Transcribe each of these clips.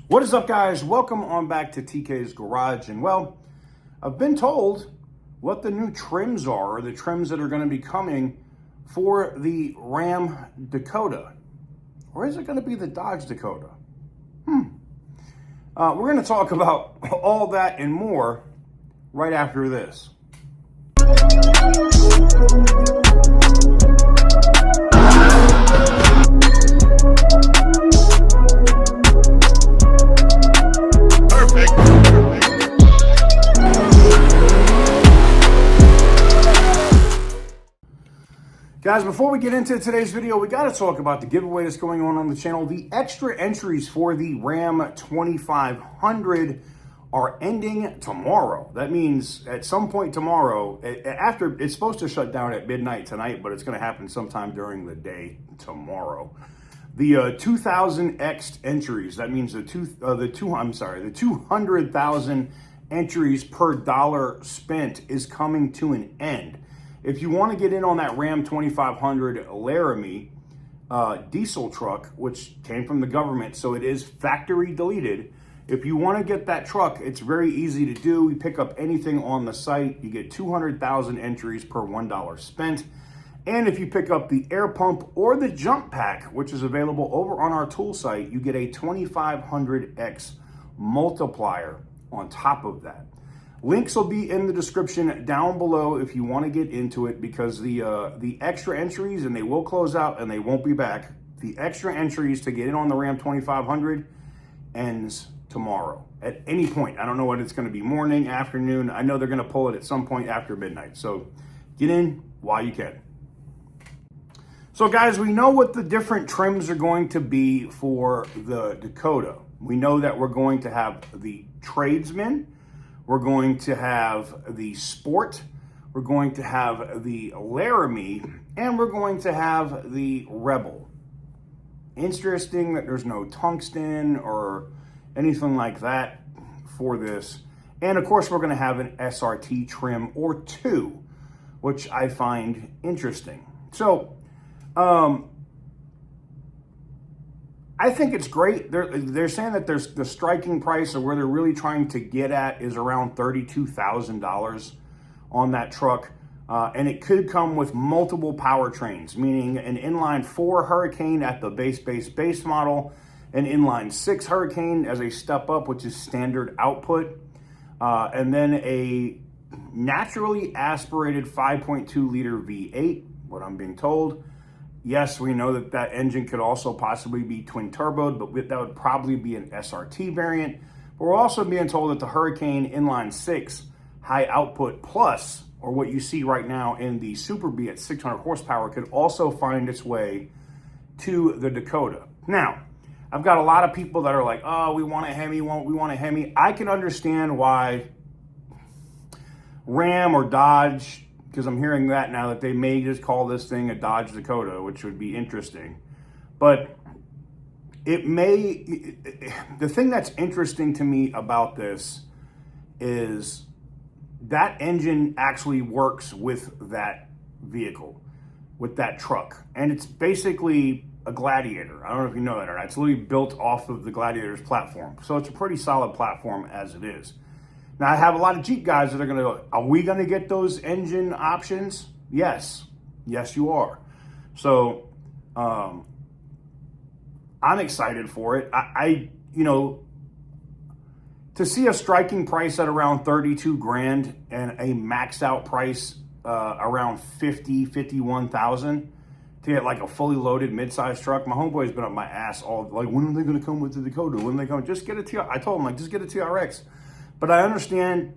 What is up, guys? Welcome on back to TK's Garage. And well, I've been told what the new trims are, or the trims that are going to be coming for the Ram Dakota. Or is it going to be the Dodge Dakota? We're going to talk about all that and more right after this. Guys, before we get into today's video, we got to talk about the giveaway that's going on the channel. The extra entries for the Ram 2500 are ending tomorrow. That means at some point tomorrow, after it's supposed to shut down at midnight tonight, but it's going to happen sometime during the day tomorrow. The 2000X entries, that means the 200,000 entries per dollar spent is coming to an end. If you want to get in on that Ram 2500 Laramie diesel truck, which came from the government, so it is factory deleted. If you want to get that truck, it's very easy to do. You pick up anything on the site. You get 200,000 entries per $1 spent. And if you pick up the air pump or the jump pack, which is available over on our tool site, you get a 2500X multiplier on top of that. Links will be in the description down below if you want to get into it, because the extra entries, and they will close out and they won't be back, the extra entries to get in on the Ram 2500 ends tomorrow at any point. I don't know what it's going to be, morning, afternoon. I know they're going to pull it at some point after midnight. So get in while you can. So guys, we know what the different trims are going to be for the Dakota. We know that we're going to have the Tradesman. We're going to have the Sport, we're going to have the Laramie, and we're going to have the Rebel. Interesting that there's no tungsten or anything like that for this. And of course, we're going to have an SRT trim or two, which I find interesting. So, I think it's great. They're saying that there's the striking price, or where they're really trying to get at, is around $32,000 on that truck. And it could come with multiple powertrains, meaning an inline 4 Hurricane at the base model, an inline 6 Hurricane as a step up, which is standard output, and then a naturally aspirated 5.2 liter V8, what I'm being told. Yes, we know that that engine could also possibly be twin turboed, but that would probably be an SRT variant. But we're also being told that the Hurricane inline 6 high output plus, or what you see right now in the Super B at 600 horsepower, could also find its way to the Dakota. Now, I've got a lot of people that are like, oh, we want a Hemi, we want a Hemi. I can understand why Ram or Dodge, because I'm hearing that now, that they may just call this thing a Dodge Dakota, which would be interesting. But it may, the thing that's interesting to me about this is that engine actually works with that vehicle, with that truck. And it's basically a Gladiator. I don't know if you know that or not. It's literally built off of the Gladiator's platform. So it's a pretty solid platform as it is. Now, I have a lot of Jeep guys that are going to go, are we going to get those engine options? Yes. Yes, you are. So, I'm excited for it. To see a striking price at around 32 grand and a maxed out price around 51,000 to get like a fully loaded mid-size truck. My homeboy's been up my ass all, like, when are they going to come with the Dakota? When are they coming? Just get a TRX. I told him, like, just get a TRX. But I understand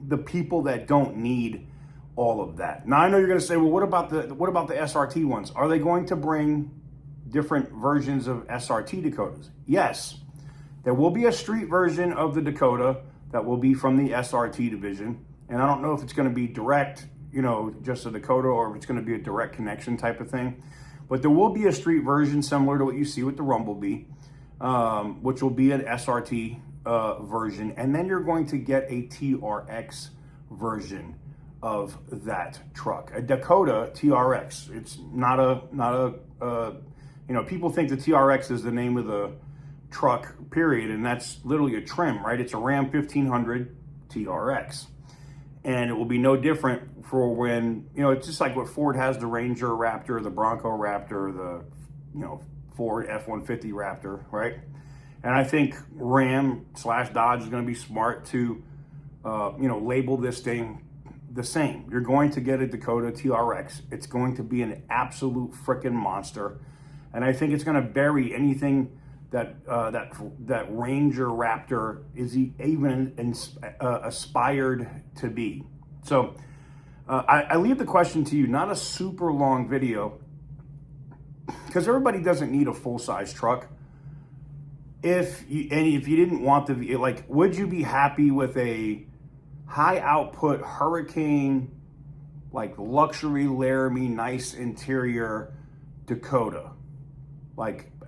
the people that don't need all of that. Now, I know you're going to say, well, what about the SRT ones? Are they going to bring different versions of SRT Dakotas? Yes. There will be a street version of the Dakota that will be from the SRT division. And I don't know if it's going to be direct, just a Dakota, or if it's going to be a direct connection type of thing. But there will be a street version similar to what you see with the Rumblebee, which will be an SRT version, and then you're going to get a TRX version of that truck, a Dakota TRX. It's not a people think the TRX is the name of the truck, period, and that's literally a trim, right? It's a Ram 1500 TRX. And it will be no different for when, it's just like what Ford has the Ranger Raptor, the Bronco Raptor, the, Ford F-150 Raptor, right? And I think Ram/Dodge is going to be smart to, label this thing the same. You're going to get a Dakota TRX. It's going to be an absolute freaking monster. And I think it's going to bury anything that Ranger Raptor is even aspired to be. So I leave the question to you, not a super long video, because everybody doesn't need a full-size truck. If you didn't want would you be happy with a high output Hurricane, like luxury Laramie, nice interior Dakota,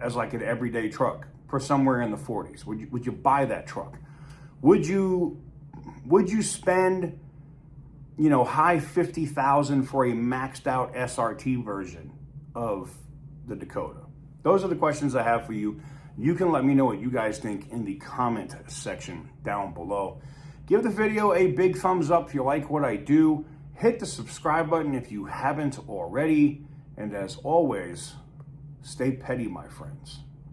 as an everyday truck for somewhere in the 40s? Would you buy that truck? Would you spend, high 50,000 for a maxed out SRT version of the Dakota? Those are the questions I have for you. You can let me know what you guys think in the comment section down below. Give the video a big thumbs up if you like what I do. Hit the subscribe button if you haven't already. And as always, stay petty, my friends.